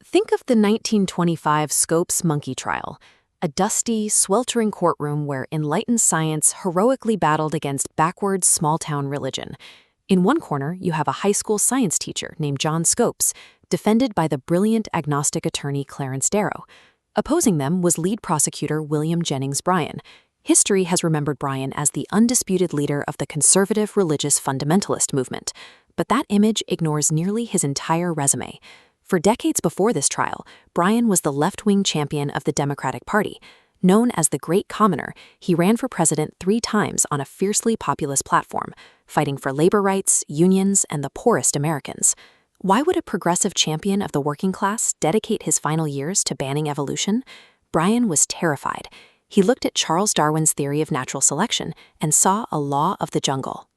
Think of the 1925 Scopes monkey trial, a dusty, sweltering courtroom where enlightened science heroically battled against backwards small-town religion. In one corner, you have a high school science teacher named John Scopes, defended by the brilliant agnostic attorney Clarence Darrow. Opposing them was lead prosecutor William Jennings Bryan. History has remembered Bryan as the undisputed leader of the conservative religious fundamentalist movement, but that image ignores nearly his entire resume. For decades before this trial, Bryan was the left-wing champion of the Democratic Party. Known as the Great Commoner, he ran for president 3 times on a fiercely populist platform, fighting for labor rights, unions, and the poorest Americans. Why would a progressive champion of the working class dedicate his final years to banning evolution? Bryan was terrified. He looked at Charles Darwin's theory of natural selection and saw a law of the jungle.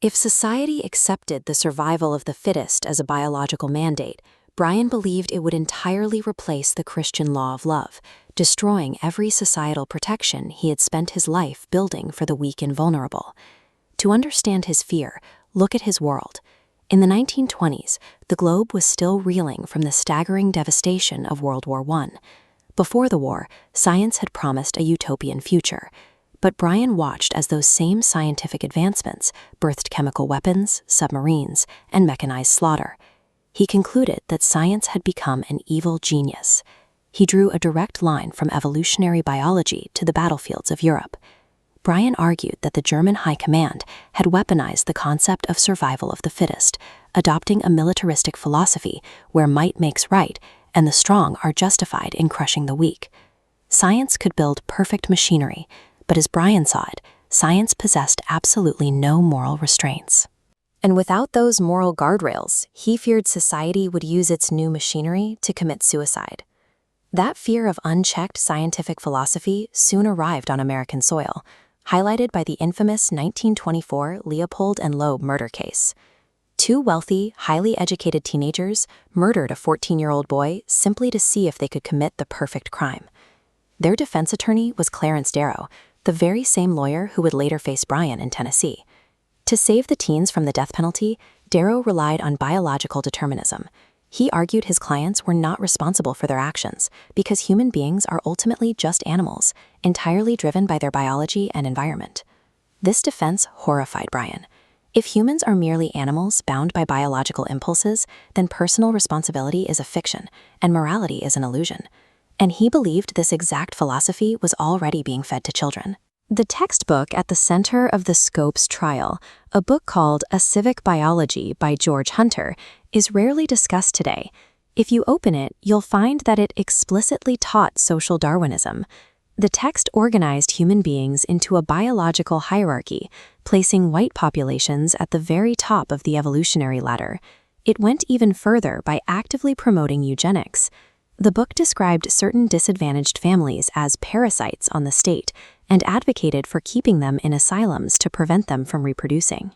If society accepted the survival of the fittest as a biological mandate, Bryan believed it would entirely replace the Christian law of love, destroying every societal protection he had spent his life building for the weak and vulnerable. To understand his fear, look at his world. In the 1920s, the globe was still reeling from the staggering devastation of World War I. Before the war, science had promised a utopian future. But Bryan watched as those same scientific advancements birthed chemical weapons, submarines, and mechanized slaughter. He concluded that science had become an evil genius. He drew a direct line from evolutionary biology to the battlefields of Europe. Bryan argued that the German High Command had weaponized the concept of survival of the fittest, adopting a militaristic philosophy where might makes right and the strong are justified in crushing the weak. Science could build perfect machinery, but as Bryan saw it, science possessed absolutely no moral restraints. And without those moral guardrails, he feared society would use its new machinery to commit suicide. That fear of unchecked scientific philosophy soon arrived on American soil, highlighted by the infamous 1924 Leopold and Loeb murder case. 2 wealthy, highly educated teenagers murdered a 14-year-old boy simply to see if they could commit the perfect crime. Their defense attorney was Clarence Darrow, the very same lawyer who would later face Bryan in Tennessee. To save the teens from the death penalty, Darrow relied on biological determinism. He argued his clients were not responsible for their actions because human beings are ultimately just animals, entirely driven by their biology and environment. This defense horrified Bryan. If humans are merely animals bound by biological impulses, then personal responsibility is a fiction and morality is an illusion. And he believed this exact philosophy was already being fed to children. The textbook at the center of the Scopes trial, a book called A Civic Biology by George Hunter, is rarely discussed today. If you open it, you'll find that it explicitly taught social Darwinism. The text organized human beings into a biological hierarchy, placing white populations at the very top of the evolutionary ladder. It went even further by actively promoting eugenics. The book described certain disadvantaged families as parasites on the state and advocated for keeping them in asylums to prevent them from reproducing.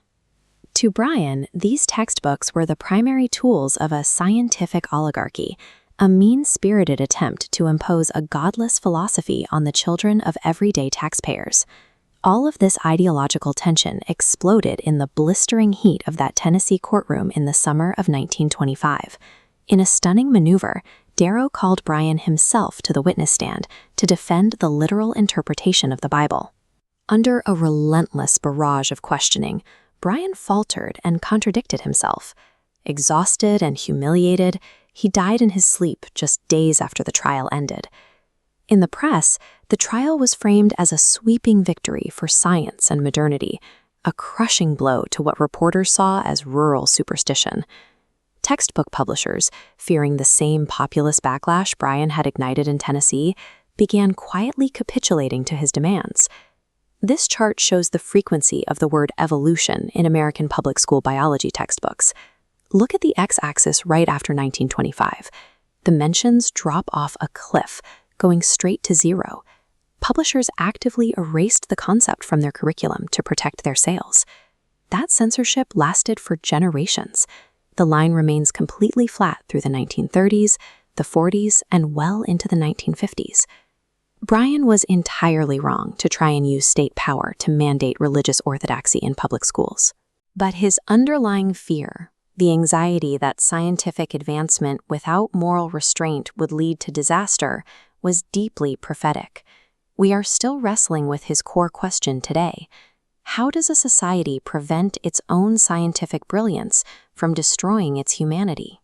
To Bryan, these textbooks were the primary tools of a scientific oligarchy, a mean-spirited attempt to impose a godless philosophy on the children of everyday taxpayers. All of this ideological tension exploded in the blistering heat of that Tennessee courtroom in the summer of 1925. In a stunning maneuver, Darrow called Bryan himself to the witness stand to defend the literal interpretation of the Bible. Under a relentless barrage of questioning, Bryan faltered and contradicted himself. Exhausted and humiliated, he died in his sleep just days after the trial ended. In the press, the trial was framed as a sweeping victory for science and modernity, a crushing blow to what reporters saw as rural superstition. Textbook publishers, fearing the same populist backlash Bryan had ignited in Tennessee, began quietly capitulating to his demands. This chart shows the frequency of the word evolution in American public school biology textbooks. Look at the x-axis right after 1925. The mentions drop off a cliff, going straight to 0. Publishers actively erased the concept from their curriculum to protect their sales. That censorship lasted for generations. The line remains completely flat through the 1930s, the 40s, and well into the 1950s. Bryan was entirely wrong to try and use state power to mandate religious orthodoxy in public schools. But his underlying fear, The anxiety that scientific advancement without moral restraint would lead to disaster was deeply prophetic. We are still wrestling with his core question today. How does a society prevent its own scientific brilliance from destroying its humanity?